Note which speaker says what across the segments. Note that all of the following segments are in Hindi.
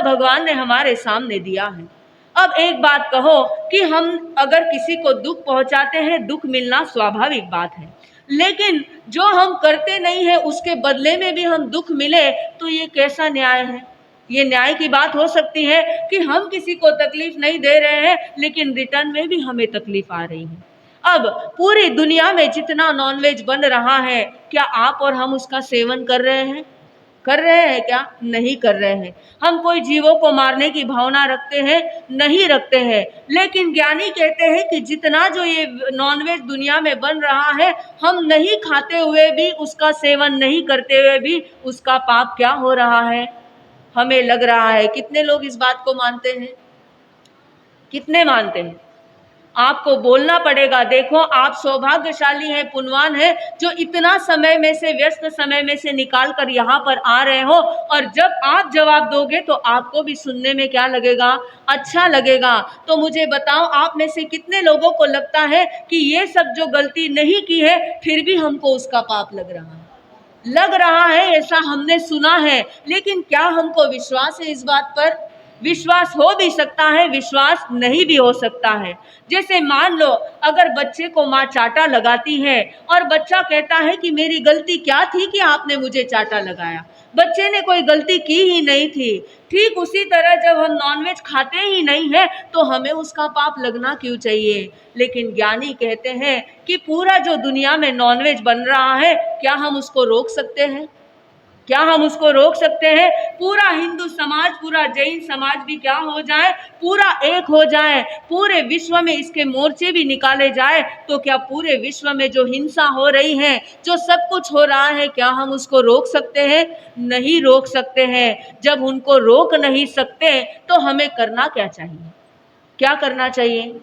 Speaker 1: भगवान ने हमारे सामने दिया है। अब एक बात कहो कि हम अगर किसी को दुख पहुंचाते हैं, दुख मिलना स्वाभाविक बात है, लेकिन जो हम करते नहीं है उसके बदले में भी हम दुख मिले, तो ये कैसा न्याय है? ये न्याय की बात हो सकती है कि हम किसी को तकलीफ नहीं दे रहे हैं, लेकिन रिटर्न में भी हमें तकलीफ आ रही है। अब पूरी दुनिया में जितना नॉनवेज बन रहा है, क्या आप और हम उसका सेवन कर रहे हैं? कर रहे हैं क्या? नहीं कर रहे हैं। हम कोई जीवों को मारने की भावना रखते हैं? नहीं रखते हैं। लेकिन ज्ञानी कहते हैं कि जितना जो ये नॉनवेज दुनिया में बन रहा है, हम नहीं खाते हुए भी, उसका सेवन नहीं करते हुए भी उसका पाप क्या हो रहा है, हमें लग रहा है। कितने लोग इस बात को मानते हैं? कितने मानते हैं? आपको बोलना पड़ेगा। देखो, आप सौभाग्यशाली हैं, पुण्यवान हैं, जो इतना समय में से, व्यस्त समय में से निकाल कर यहाँ पर आ रहे हो, और जब आप जवाब दोगे तो आपको भी सुनने में क्या लगेगा? अच्छा लगेगा। तो मुझे बताओ, आप में से कितने लोगों को लगता है कि ये सब जो गलती नहीं की है फिर भी हमको उसका पाप लग रहा है? लग रहा है, ऐसा हमने सुना है, लेकिन क्या हमको विश्वास है इस बात पर? विश्वास हो भी सकता है, विश्वास नहीं भी हो सकता है। जैसे मान लो, अगर बच्चे को माँ चाटा लगाती है और बच्चा कहता है कि मेरी गलती क्या थी कि आपने मुझे चाटा लगाया? बच्चे ने कोई गलती की ही नहीं थी। ठीक उसी तरह जब हम नॉनवेज खाते ही नहीं है तो हमें उसका पाप लगना क्यों चाहिए? लेकिन ज्ञानी कहते हैं कि पूरा जो दुनिया में नॉनवेज बन रहा है, क्या हम उसको रोक सकते हैं? क्या हम उसको रोक सकते हैं? पूरा हिंदू समाज, पूरा जैन समाज भी क्या हो जाए? पूरा एक हो जाए, पूरे विश्व में इसके मोर्चे भी निकाले जाए, तो क्या पूरे विश्व में जो हिंसा हो रही है, जो सब कुछ हो रहा है, क्या हम उसको रोक सकते हैं? नहीं रोक सकते हैं। जब उनको रोक नहीं सकते तो हमें करना क्या चाहिए? क्या करना चाहिए?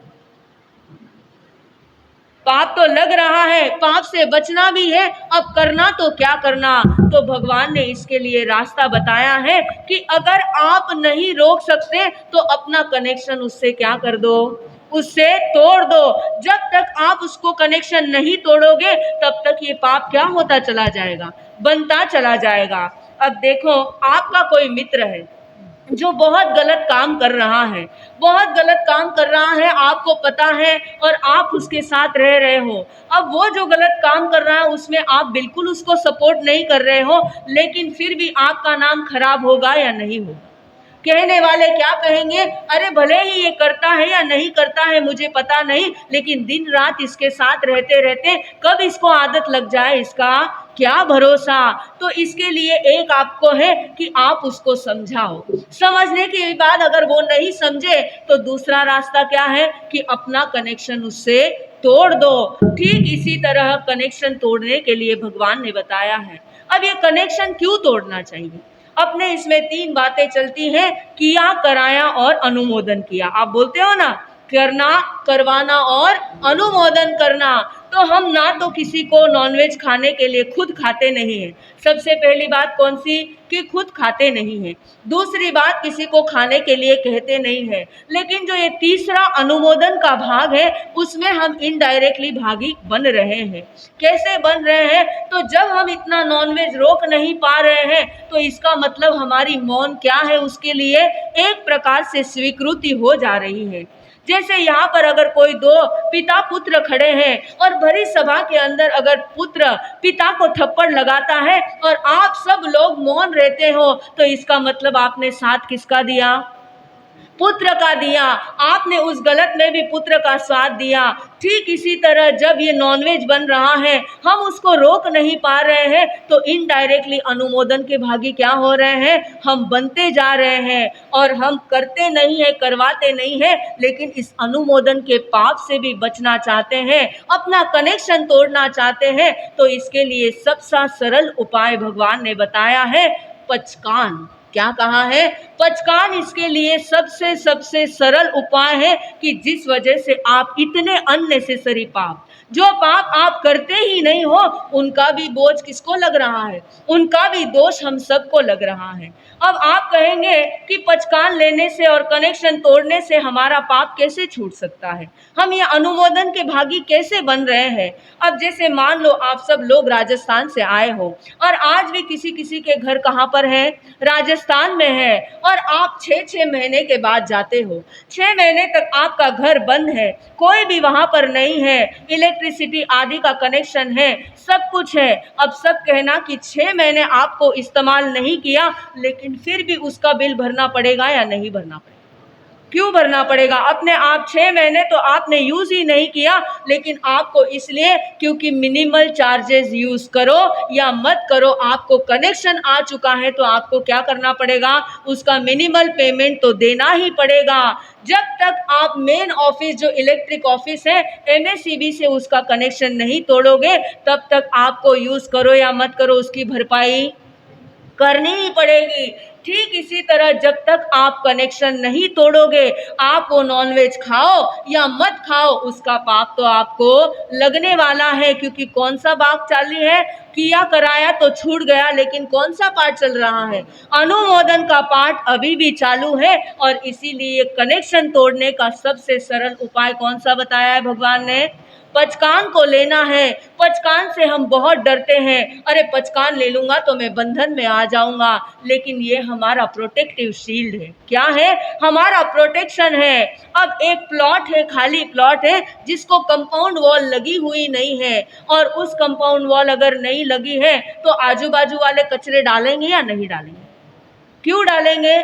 Speaker 1: पाप तो लग रहा है, पाप से बचना भी है, अब करना तो क्या करना? तो भगवान ने इसके लिए रास्ता बताया है कि अगर आप नहीं रोक सकते तो अपना कनेक्शन उससे क्या कर दो? उससे तोड़ दो। जब तक आप उसको कनेक्शन नहीं तोड़ोगे, तब तक ये पाप क्या होता चला जाएगा? बनता चला जाएगा। अब देखो, आपका कोई मित्र है जो बहुत गलत काम कर रहा है, बहुत गलत काम कर रहा है, आपको पता है, और आप उसके साथ रह रहे हो। अब वो जो गलत काम कर रहा है उसमें आप बिल्कुल उसको सपोर्ट नहीं कर रहे हो, लेकिन फिर भी आपका नाम खराब होगा या नहीं होगा? कहने वाले क्या कहेंगे? अरे भले ही ये करता है या नहीं करता है मुझे पता नहीं, लेकिन दिन रात इसके साथ रहते रहते कब इसको आदत लग जाए, इसका क्या भरोसा? तो इसके लिए एक आपको है कि आप उसको समझाओ। समझने के बाद अगर वो नहीं समझे तो दूसरा रास्ता क्या है कि अपना कनेक्शन उससे तोड़ दो। ठीक इसी तरह कनेक्शन तोड़ने के लिए भगवान ने बताया है। अब ये कनेक्शन क्यों तोड़ना चाहिए? अपने इसमें 3 बातें चलती हैं, किया, कराया और अनुमोदन किया। आप बोलते हो ना, करना, करवाना और अनुमोदन करना। तो हम ना तो किसी को नॉनवेज खाने के लिए खुद खाते नहीं हैं। सबसे पहली बात कौन सी? कि खुद खाते नहीं हैं। दूसरी बात, किसी को खाने के लिए कहते नहीं हैं। लेकिन जो ये तीसरा अनुमोदन का भाग है, उसमें हम इनडायरेक्टली भागी बन रहे हैं। कैसे बन रहे हैं? तो जब हम इतना नॉनवेज रोक नहीं पा रहे हैं, तो इसका मतलब हमारी मौन क्या है, उसके लिए एक प्रकार से स्वीकृति हो जा रही है। जैसे यहाँ पर अगर कोई 2 पिता पुत्र खड़े हैं और भरी सभा के अंदर अगर पुत्र पिता को थप्पड़ लगाता है और आप सब लोग मौन रहते हो, तो इसका मतलब आपने साथ किसका दिया? पुत्र का दिया। आपने उस गलत में भी पुत्र का साथ दिया। ठीक इसी तरह जब ये नॉनवेज बन रहा है, हम उसको रोक नहीं पा रहे हैं, तो इनडायरेक्टली अनुमोदन के भागी क्या हो रहे हैं? हम बनते जा रहे हैं, और हम करते नहीं है, करवाते नहीं है, लेकिन इस अनुमोदन के पाप से भी बचना चाहते हैं, अपना कनेक्शन तोड़ना चाहते हैं। तो इसके लिए सबसे सरल उपाय भगवान ने बताया है, पचकान। क्या कहा है? पचकान इसके लिए सबसे सरल उपाय है कि जिस वजह से आप इतने अननेसेसरी पाप, जो पाप आप करते ही नहीं हो उनका भी बोझ किसको लग रहा है, उनका भी दोष हम सबको लग रहा है। अब आप कहेंगे कि पचकान लेने से और कनेक्शन तोड़ने से हमारा पाप कैसे छूट सकता है, हम ये अनुमोदन के भागी कैसे बन रहे हैं। अब जैसे मान लो आप सब लोग राजस्थान से आए हो और आज भी किसी किसी के घर कहाँ पर है, राजस्थान में है, और आप 6-6 महीने के बाद जाते हो, 6 महीने तक आपका घर बंद है, कोई भी वहाँ पर नहीं है, इलेक्ट्रिसिटी आदि का कनेक्शन है, सब कुछ है। अब सब कहना कि 6 महीने आपको इस्तेमाल नहीं किया, लेकिन फिर भी उसका बिल भरना पड़ेगा या नहीं भरना पड़ेगा? क्यों भरना पड़ेगा? अपने आप 6 महीने तो आपने यूज ही नहीं किया, लेकिन आपको इसलिए क्योंकि मिनिमल चार्जेस यूज करो या मत करो, आपको कनेक्शन आ चुका है तो आपको क्या करना पड़ेगा, उसका मिनिमल पेमेंट तो देना ही पड़ेगा। जब तक आप मेन ऑफिस जो इलेक्ट्रिक ऑफिस है MSEB से उसका कनेक्शन नहीं तोड़ोगे, तब तक आपको यूज करो या मत करो उसकी भरपाई करनी ही पड़ेगी। ठीक इसी तरह जब तक आप कनेक्शन नहीं तोड़ोगे, आप वो नॉनवेज खाओ या मत खाओ, उसका पाप तो आपको लगने वाला है। क्योंकि कौन सा बाग चाली है, किया कराया तो छूट गया, लेकिन कौन सा पाठ चल रहा है, अनुमोदन का पाठ अभी भी चालू है। और इसीलिए कनेक्शन तोड़ने का सबसे सरल उपाय कौन सा बताया है भगवान ने, पचकान को लेना है। पचकान से हम बहुत डरते हैं, अरे पचकान ले लूंगा तो मैं बंधन में आ जाऊंगा, लेकिन ये हमारा प्रोटेक्टिव शील्ड है। क्या है, हमारा प्रोटेक्शन है। अब एक प्लॉट है, खाली प्लॉट है जिसको कंपाउंड वॉल लगी हुई नहीं है, और उस कंपाउंड वॉल अगर नहीं लगी है तो आजू बाजू वाले कचरे डालेंगे या नहीं डालेंगे? क्यों डालेंगे?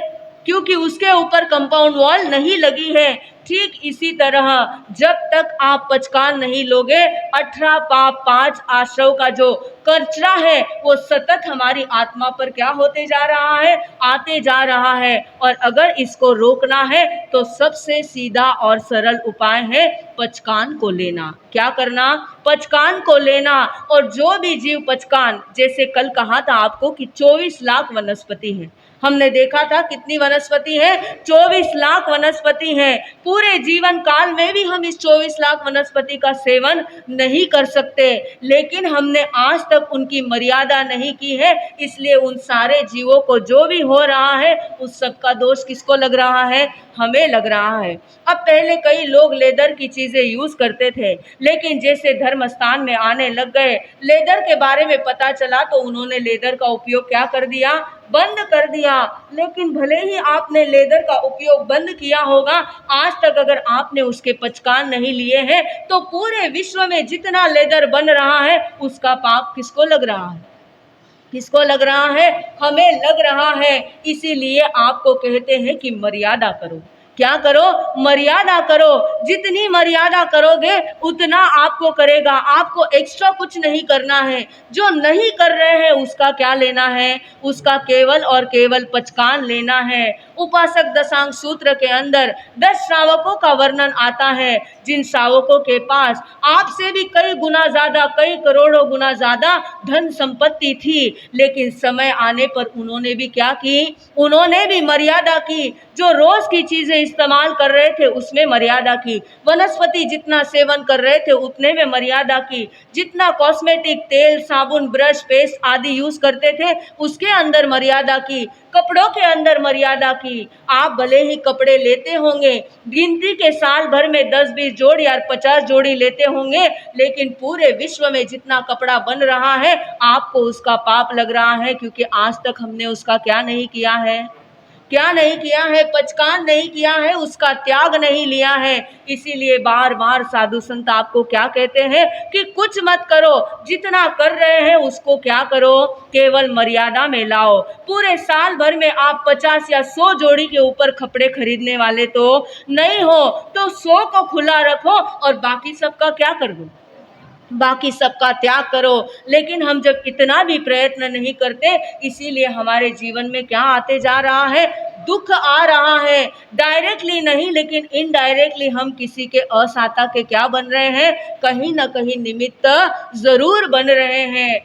Speaker 1: क्योंकि उसके ऊपर कंपाउंड वॉल नहीं लगी है। ठीक इसी तरह जब तक आप पचकान नहीं लोगे, 18 पाप 5 आश्रव का जो कचरा है वो सतत हमारी आत्मा पर क्या होते जा रहा है, आते जा रहा है। और अगर इसको रोकना है तो सबसे सीधा और सरल उपाय है पचकान को लेना। क्या करना, पचकान को लेना। और जो भी जीव पचकान, जैसे कल कहा था आपको कि 24 लाख वनस्पति है, हमने देखा था कितनी वनस्पति है, 24 लाख वनस्पति है। पूरे जीवन काल में भी हम इस 24 लाख वनस्पति का सेवन नहीं कर सकते, लेकिन हमने आज तक उनकी मर्यादा नहीं की है। इसलिए उन सारे जीवों को जो भी हो रहा है उस सब का दोष किसको लग रहा है, हमें लग रहा है। अब पहले कई लोग लेदर की चीजें यूज करते थे, लेकिन जैसे धर्म स्थान में आने लग गए, लेदर के बारे में पता चला तो उन्होंने लेदर का उपयोग क्या कर दिया, बंद कर दिया। लेकिन भले ही आपने लेदर का उपयोग बंद किया होगा, आज तक अगर आपने उसके पचकान नहीं लिए हैं तो पूरे विश्व में जितना लेदर बन रहा है उसका पाप किसको लग रहा है, किसको लग रहा है, हमें लग रहा है। इसीलिए आपको कहते हैं कि मर्यादा करो। क्या करो, मर्यादा करो। जितनी मर्यादा करोगे उतना आपको करेगा, आपको एक्स्ट्रा कुछ नहीं करना है। जो नहीं कर रहे हैं उसका क्या लेना है, उसका केवल और केवल पचकान लेना है। उपासक दशांग सूत्र के अंदर 10 श्रावकों का वर्णन आता है, जिन श्रावकों के पास आपसे भी कई गुना ज्यादा, कई करोड़ों गुना ज्यादा धन संपत्ति थी, लेकिन समय आने पर उन्होंने भी क्या की, उन्होंने भी मर्यादा की। जो रोज की चीजें इस्तेमाल कर रहे थे उसमें मर्यादा की, वनस्पति जितना सेवन कर रहे थे उतने में मर्यादा की, जितना कॉस्मेटिक तेल, साबुन, ब्रश, पेस्ट आदि यूज करते थे उसके अंदर मर्यादा की, कपड़ों के अंदर मर्यादा की। आप भले ही कपड़े लेते होंगे, गिनती के साल भर में 10-20 जोड़ी या 50 जोड़ी लेते होंगे, लेकिन पूरे विश्व में जितना कपड़ा बन रहा है आपको उसका पाप लग रहा है, क्योंकि आज तक हमने उसका क्या नहीं किया है, क्या नहीं किया है, पचकान नहीं किया है, उसका त्याग नहीं लिया है। इसीलिए बार बार साधु संत आपको क्या कहते हैं कि कुछ मत करो, जितना कर रहे हैं उसको क्या करो, केवल मर्यादा में लाओ। पूरे साल भर में आप 50 या 100 जोड़ी के ऊपर कपड़े खरीदने वाले तो नहीं हो, तो 100 को खुला रखो और बाकी सबका क्या कर दो, बाकी सबका त्याग करो। लेकिन हम जब इतना भी प्रयत्न नहीं करते, इसीलिए हमारे जीवन में क्या आते जा रहा है, दुख आ रहा है। डायरेक्टली नहीं लेकिन इनडायरेक्टली हम किसी के असाता के क्या बन रहे हैं, कहीं ना कहीं निमित्त जरूर बन रहे हैं।